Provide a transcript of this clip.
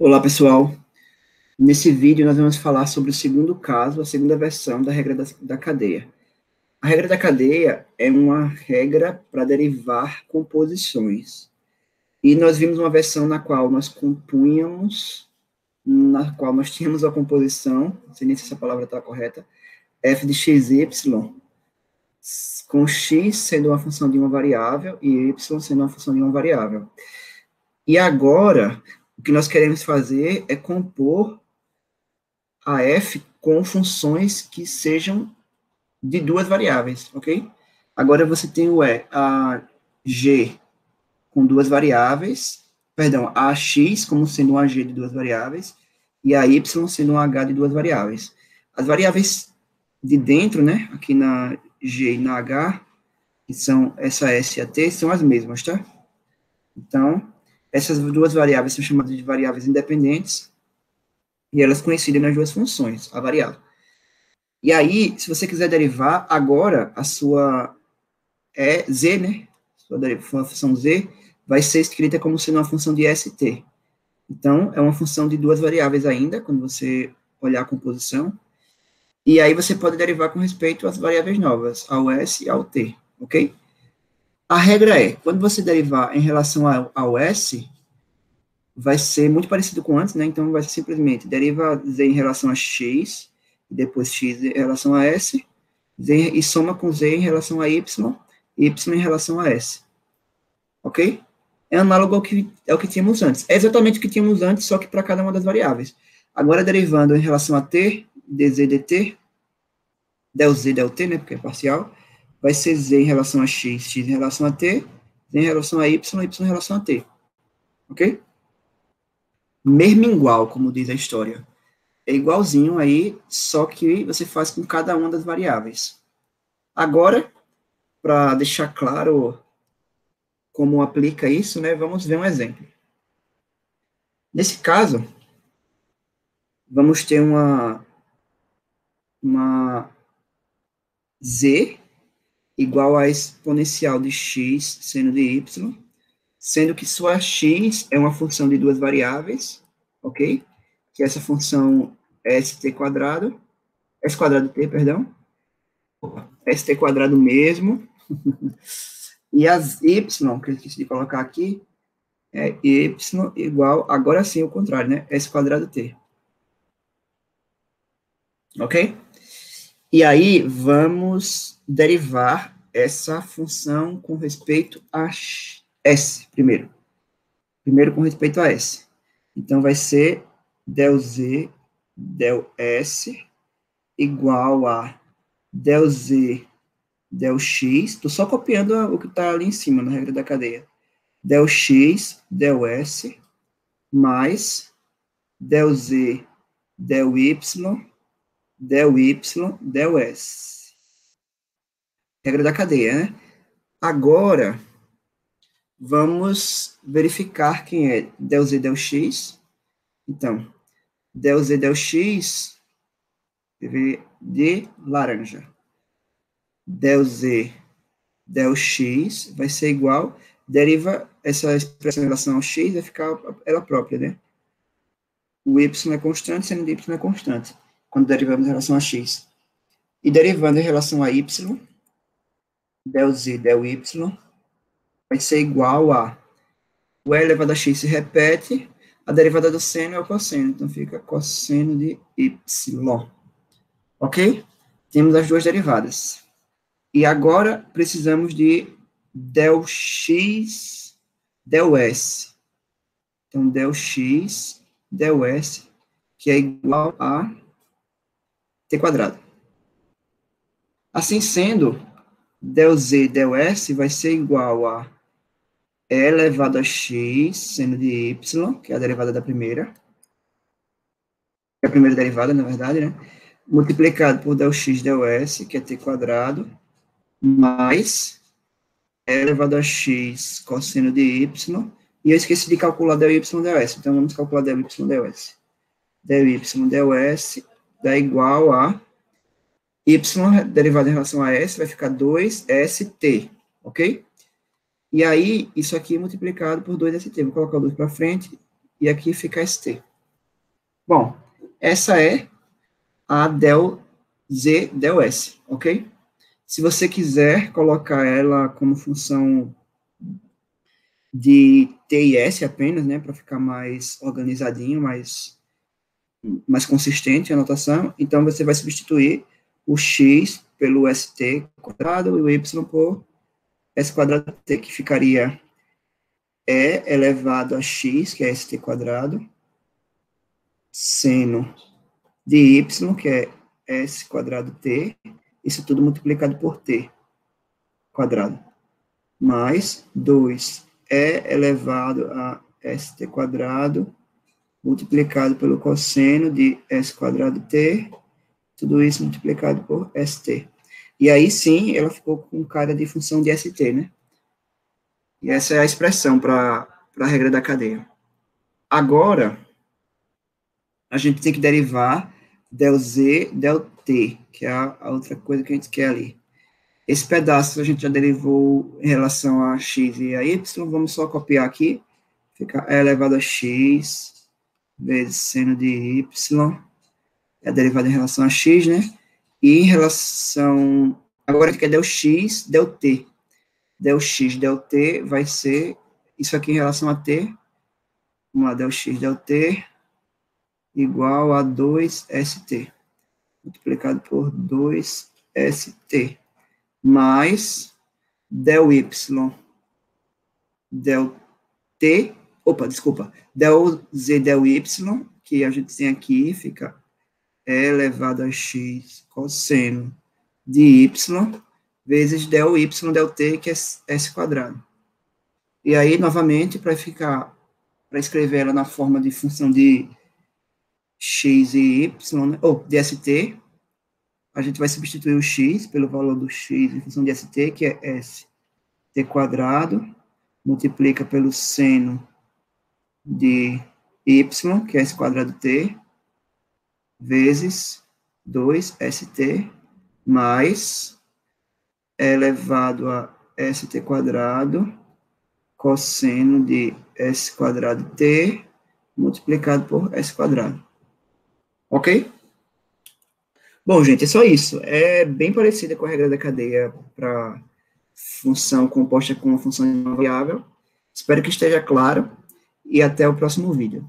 Olá, pessoal. Nesse vídeo, nós vamos falar sobre o segundo caso, a segunda versão da regra da cadeia. A regra da cadeia é uma regra para derivar composições. E nós vimos uma versão na qual nós compunhamos, na qual nós tínhamos a composição, não sei nem se essa palavra está correta, f de x e y, com x sendo uma função de uma variável e y sendo uma função de uma variável. E agora, o que nós queremos fazer é compor a f com funções que sejam de duas variáveis, ok? Agora você tem a g com duas variáveis, perdão, a x como sendo um ag de duas variáveis, e a y sendo um h de duas variáveis. As variáveis de dentro, né, aqui na g e na h, que são essa s e a t, são as mesmas, tá? Então, essas duas variáveis são chamadas de variáveis independentes, e elas coincidem nas duas funções, a variável. E aí, se você quiser derivar, agora a sua z, né? Sua função z vai ser escrita como sendo uma função de st. Então, é uma função de duas variáveis ainda, quando você olhar a composição. E aí você pode derivar com respeito às variáveis novas, ao s e ao t, ok? A regra é, quando você derivar em relação ao s, vai ser muito parecido com antes, né? Então, vai ser simplesmente deriva z em relação a x, depois x em relação a s, z, e soma com z em relação a y em relação a s. Ok? É análogo ao que tínhamos antes. É exatamente o que tínhamos antes, só que para cada uma das variáveis. Agora, derivando em relação a t, dz dt, del z, del t, né, porque é parcial, vai ser z em relação a x, x em relação a t, z em relação a y em relação a t. Ok? Mesmo igual, como diz a história. É igualzinho aí, só que você faz com cada uma das variáveis. Agora, para deixar claro como aplica isso, né, vamos ver um exemplo. Nesse caso, vamos ter uma z igual a exponencial de x seno de y, sendo que sua x é uma função de duas variáveis, ok? Que essa função é st quadrado, s quadrado t, perdão, st quadrado mesmo, e as y, que eu esqueci de colocar aqui, é y igual, agora sim o contrário, né? S quadrado t. Ok? E aí, vamos derivar essa função com respeito a s, primeiro. Primeiro com respeito a s. Então, vai ser del z, del s, igual a del z, del x. Estou só copiando o que está ali em cima, na regra da cadeia. Del x, del s, mais del z, del y, del s. Regra da cadeia, né? Agora, vamos verificar quem é del z, del x. Então, del z, del x, de laranja. Del z, del x vai ser igual, deriva essa expressão em relação ao x, vai ficar ela própria, né? O y é constante, sendo de y é constante, quando derivamos em relação a x. E derivando em relação a y, del z, del y, vai ser igual a o e elevado a x se repete, a derivada do seno é o cosseno, então fica cosseno de y. Ok? Temos as duas derivadas. E agora precisamos de del x, del s. Então, del x, del s, que é igual a t quadrado. Assim sendo, del z, del s vai ser igual a e elevado a x, seno de y, que é a derivada da primeira, é a primeira derivada, na verdade, né? Multiplicado por del x, del s, que é t quadrado, mais e elevado a x cosseno de y, e eu esqueci de calcular del y, del s, então vamos calcular del y, del s. Del y, del s dá igual a y derivado em relação a s, vai ficar 2st, ok? E aí, isso aqui multiplicado por 2st. Vou colocar o 2 para frente, e aqui fica st. Bom, essa é a del Z del S, ok? Se você quiser colocar ela como função de T e S apenas, né, para ficar mais organizadinho, mais consistente a notação, então você vai substituir o x pelo st quadrado e o y por s quadrado t, que ficaria e elevado a x, que é st quadrado, seno de y, que é s quadrado t, isso tudo multiplicado por t quadrado, mais 2 e elevado a st quadrado, multiplicado pelo cosseno de s quadrado t, tudo isso multiplicado por st. E aí sim, ela ficou com cara de função de st, né? E essa é a expressão para a regra da cadeia. Agora, a gente tem que derivar del z, del t, que é a outra coisa que a gente quer ali. Esse pedaço a gente já derivou em relação a x e a y, vamos só copiar aqui, fica e elevado a x vezes seno de y, é a derivada em relação a x, né? E em relação, agora a gente quer del x, del t. Del x, del t vai ser, isso aqui em relação a t, vamos lá, del x, del t, igual a 2st, multiplicado por 2st, mais del y, del t, del z, del y, que a gente tem aqui, fica e elevado a x cosseno de y, vezes del y, del t, que é s quadrado. E aí, novamente, para escrever ela na forma de função de x e y, né, ou de st, a gente vai substituir o x pelo valor do x em função de st, que é st quadrado, multiplica pelo seno de y, que é s quadrado t, vezes 2st, mais elevado a st quadrado, cosseno de s quadrado t, multiplicado por s quadrado. Ok? Bom, gente, é só isso. É bem parecida com a regra da cadeia para função composta com uma função de uma variável. Espero que esteja claro e até o próximo vídeo.